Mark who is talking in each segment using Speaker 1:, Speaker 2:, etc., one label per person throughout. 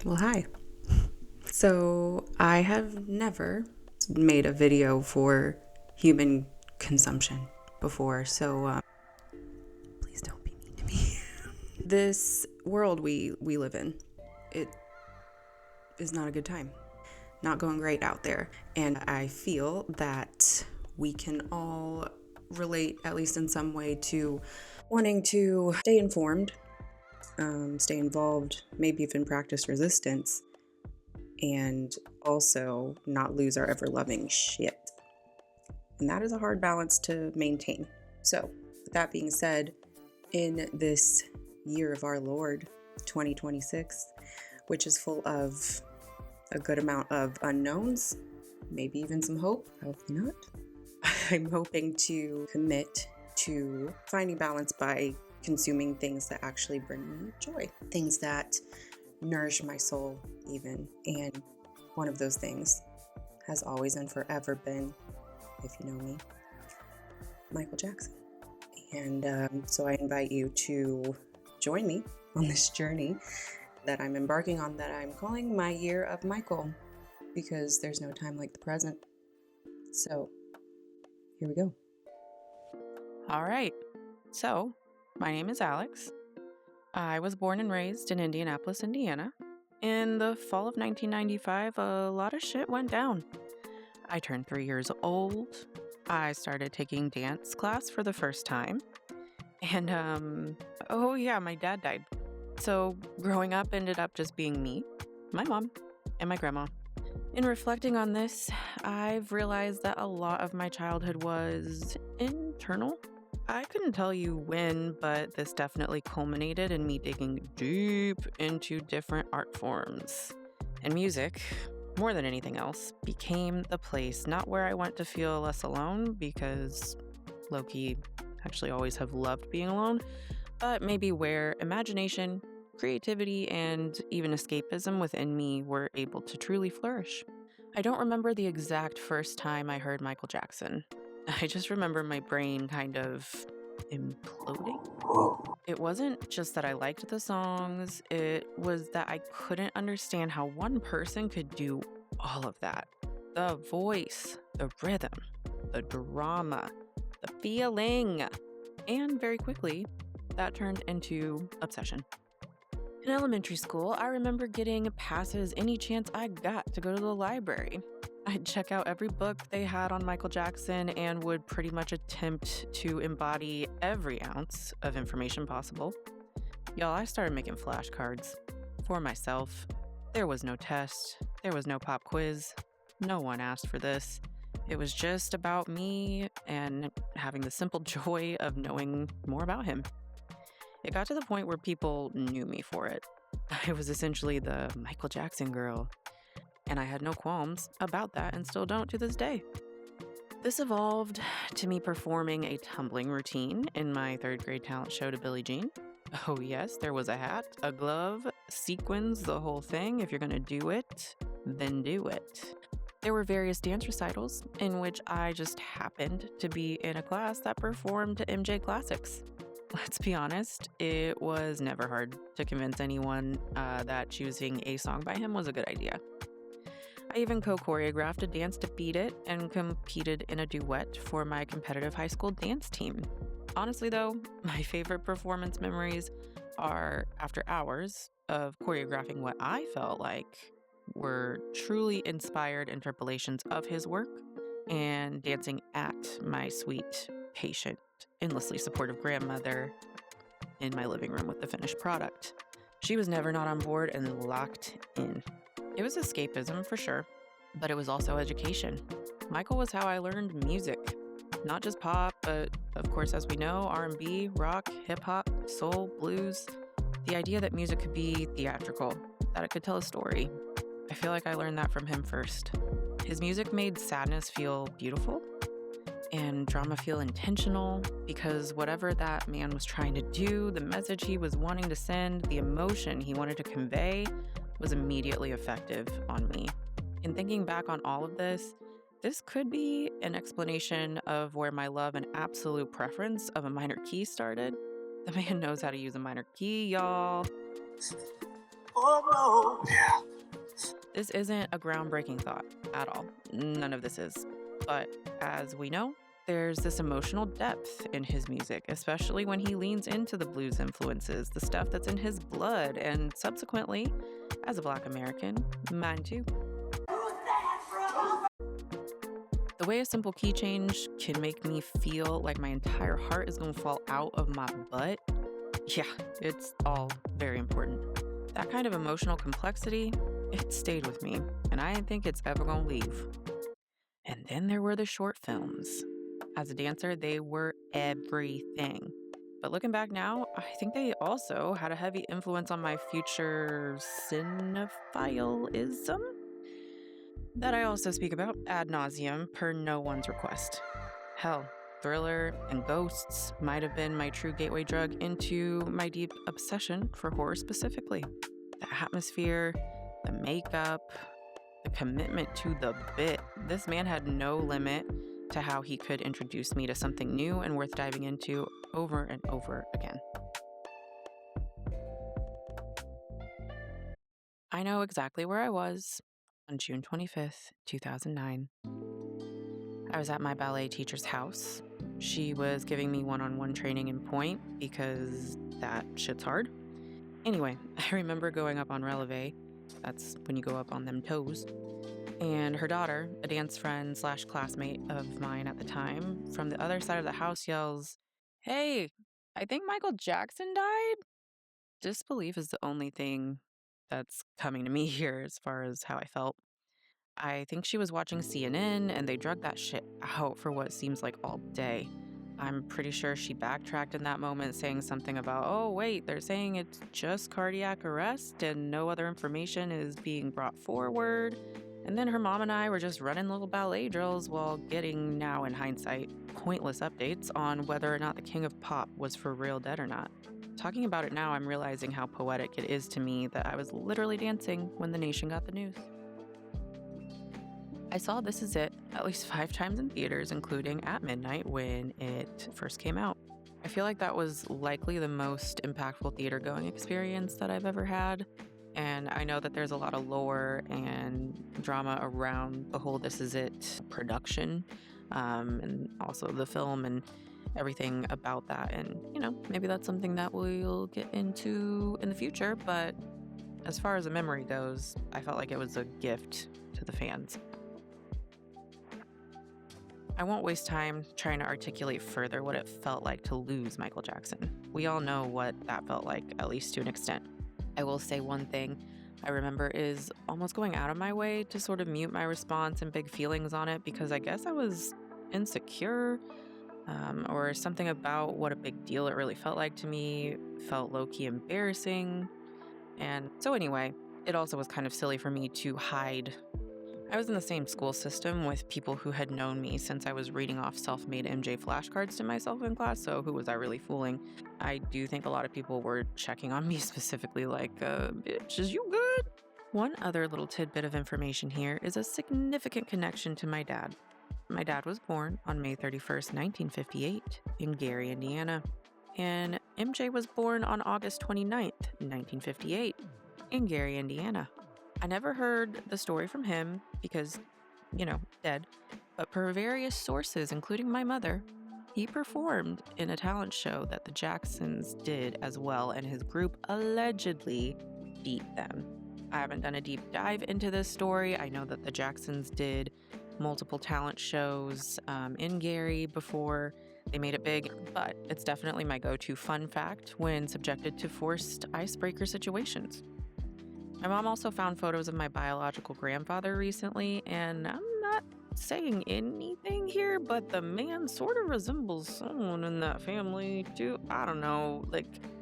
Speaker 1: Well, hi. So, I have never made a video for human consumption before, so please don't be mean to me. This world we live in, it is not a good time. Not going great out there. And I feel that we can all relate, at least in some way, to wanting to stay informed, stay involved, maybe even practice resistance, and also not lose our ever-loving shit. And that is a hard balance to maintain. So, with that being said, in this year of our Lord, 2026, which is full of a good amount of unknowns, maybe even some hope, hopefully not, I'm hoping to commit to finding balance by consuming things that actually bring me joy, things that nourish my soul even. And one of those things has always and forever been, if you know me, Michael Jackson. And so I invite you to join me on this journey that I'm embarking on, that I'm calling my year of Michael, because there's no time like the present. So here we go.
Speaker 2: All right. So, my name is Alex. I was born and raised in Indianapolis, Indiana. In the fall of 1995, a lot of shit went down. I turned 3 years old. I started taking dance class for the first time. And, my dad died. So, growing up ended up just being me, my mom, and my grandma. In reflecting on this, I've realized that a lot of my childhood was internal. I couldn't tell you when, but this definitely culminated in me digging deep into different art forms. And music, more than anything else, became the place not where I went to feel less alone, because low-key actually always have loved being alone, but maybe where imagination, creativity, and even escapism within me were able to truly flourish. I don't remember the exact first time I heard Michael Jackson. I just remember my brain kind of imploding. It wasn't just that I liked the songs, it was that I couldn't understand how one person could do all of that. The voice, the rhythm, the drama, the feeling. And very quickly, that turned into obsession. In elementary school, I remember getting passes any chance I got to go to the library. I'd check out every book they had on Michael Jackson and would pretty much attempt to embody every ounce of information possible. Y'all, I started making flashcards for myself. There was no test, there was no pop quiz, no one asked for this. It was just about me and having the simple joy of knowing more about him. It got to the point where people knew me for it. I was essentially the Michael Jackson girl, and I had no qualms about that and still don't to this day. This evolved to me performing a tumbling routine in my 3rd grade talent show to Billie Jean. Oh yes, there was a hat, a glove, sequins, the whole thing. If you're gonna do it, then do it. There were various dance recitals in which I just happened to be in a class that performed MJ classics. Let's be honest, it was never hard to convince anyone that choosing a song by him was a good idea. I even co-choreographed a dance to Beat It and competed in a duet for my competitive high school dance team. Honestly though, my favorite performance memories are after hours of choreographing what I felt like were truly inspired interpolations of his work and dancing at my sweet, patient, endlessly supportive grandmother in my living room with the finished product. She was never not on board and locked in. It was escapism for sure, but it was also education. Michael was how I learned music. Not just pop, but of course, as we know, R&B, rock, hip-hop, soul, blues. The idea that music could be theatrical, that it could tell a story. I feel like I learned that from him first. His music made sadness feel beautiful and drama feel intentional, because whatever that man was trying to do, the message he was wanting to send, the emotion he wanted to convey was immediately effective on me. In thinking back on all of this could be an explanation of where my love and absolute preference of a minor key started. The man knows how to use a minor key, y'all.
Speaker 3: Oh no. Yeah.
Speaker 2: This isn't a groundbreaking thought at all. None of this is. But as we know, there's this emotional depth in his music, especially when he leans into the blues influences, the stuff that's in his blood, and subsequently, as a Black American, mine too. The way a simple key change can make me feel like my entire heart is going to fall out of my butt, yeah, it's all very important. That kind of emotional complexity, it stayed with me, and I didn't think it's ever going to leave. And then there were the short films. As a dancer, they were everything. But looking back now, I think they also had a heavy influence on my future cinephileism that I also speak about ad nauseum per no one's request. Hell, Thriller and Ghosts might have been my true gateway drug into my deep obsession for horror specifically. The atmosphere, the makeup, the commitment to the bit. This man had no limit to how he could introduce me to something new and worth diving into over and over again. I know exactly where I was on June 25th, 2009. I was at my ballet teacher's house. She was giving me one-on-one training in pointe because that shit's hard. Anyway, I remember going up on releve. That's when you go up on them toes. And her daughter, a dance friend / classmate of mine at the time, from the other side of the house yells, "Hey, I think Michael Jackson died?" Disbelief is the only thing that's coming to me here as far as how I felt. I think she was watching CNN and they drug that shit out for what seems like all day. I'm pretty sure she backtracked in that moment, saying something about, oh, wait, they're saying it's just cardiac arrest and no other information is being brought forward. And then her mom and I were just running little ballet drills while getting, now in hindsight, pointless updates on whether or not the king of pop was for real dead or not. Talking about it now, I'm realizing how poetic it is to me that I was literally dancing when the nation got the news. I saw This Is It at least 5 times in theaters, including at midnight when it first came out. I feel like that was likely the most impactful theater-going experience that I've ever had. And I know that there's a lot of lore and drama around the whole This Is It production, and also the film and everything about that. And, maybe that's something that we'll get into in the future. But as far as the memory goes, I felt like it was a gift to the fans. I won't waste time trying to articulate further what it felt like to lose Michael Jackson. We all know what that felt like, at least to an extent. I will say one thing I remember is almost going out of my way to sort of mute my response and big feelings on it because I guess I was insecure, or something about what a big deal it really felt like to me felt low-key embarrassing. And so anyway, it also was kind of silly for me to hide. I was in the same school system with people who had known me since I was reading off self-made MJ flashcards to myself in class, so who was I really fooling? I do think a lot of people were checking on me specifically like, bitch, is you good? One other little tidbit of information here is a significant connection to my dad. My dad was born on May 31st, 1958 in Gary, Indiana, and MJ was born on August 29th, 1958 in Gary, Indiana. I never heard the story from him because, dead. But per various sources, including my mother, he performed in a talent show that the Jacksons did as well, and his group allegedly beat them. I haven't done a deep dive into this story. I know that the Jacksons did multiple talent shows in Gary before they made it big, but it's definitely my go-to fun fact when subjected to forced icebreaker situations. My mom also found photos of my biological grandfather recently, and I'm not saying anything here, but the man sort of resembles someone in that family too. I don't know,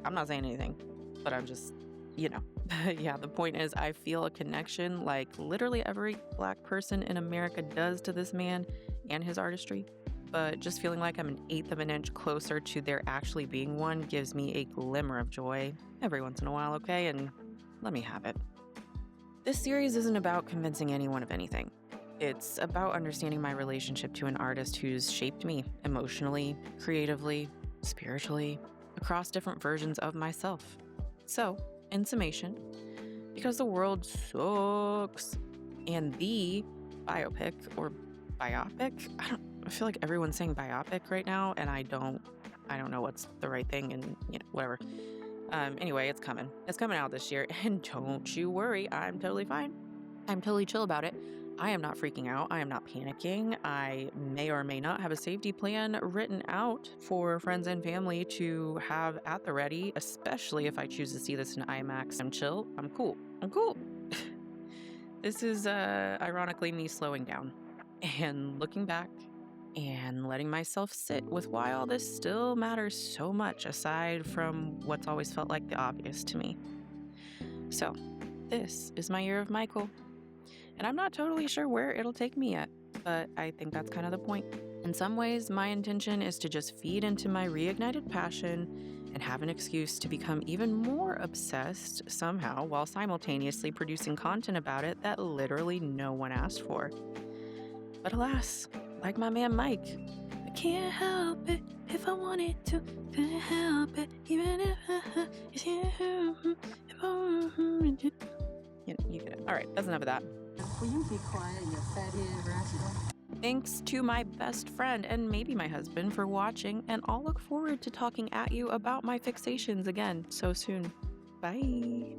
Speaker 2: I'm not saying anything, but I'm just, Yeah, the point is I feel a connection like literally every Black person in America does to this man and his artistry. But just feeling like I'm an eighth of an inch closer to there actually being one gives me a glimmer of joy every once in a while, okay? And let me have it. This series isn't about convincing anyone of anything. It's about understanding my relationship to an artist who's shaped me emotionally, creatively, spiritually, across different versions of myself. So, in summation, because the world sucks. And the biopic or biopic, I feel like everyone's saying biopic right now, and I don't know what's the right thing, and whatever. Anyway, it's coming out this year, and don't you worry, I'm totally fine. I'm totally chill about it. I am not freaking out. I am not panicking. I may or may not have a safety plan written out for friends and family to have at the ready, especially if I choose to see this in IMAX. I'm chill. I'm cool. This is ironically me slowing down and looking back and letting myself sit with why all this still matters so much, aside from what's always felt like the obvious to me. So, this is my year of Michael. And I'm not totally sure where it'll take me yet, but I think that's kind of the point. In some ways, my intention is to just feed into my reignited passion and have an excuse to become even more obsessed somehow while simultaneously producing content about it that literally no one asked for. But alas, like my man Mike, I can't help it if I wanted to, can't help it even if you get it. All right, that's enough of that.
Speaker 3: Will you be quiet, you fat-headed rascal?
Speaker 2: Thanks to my best friend and maybe my husband for watching, and I'll look forward to talking at you about my fixations again so soon. Bye.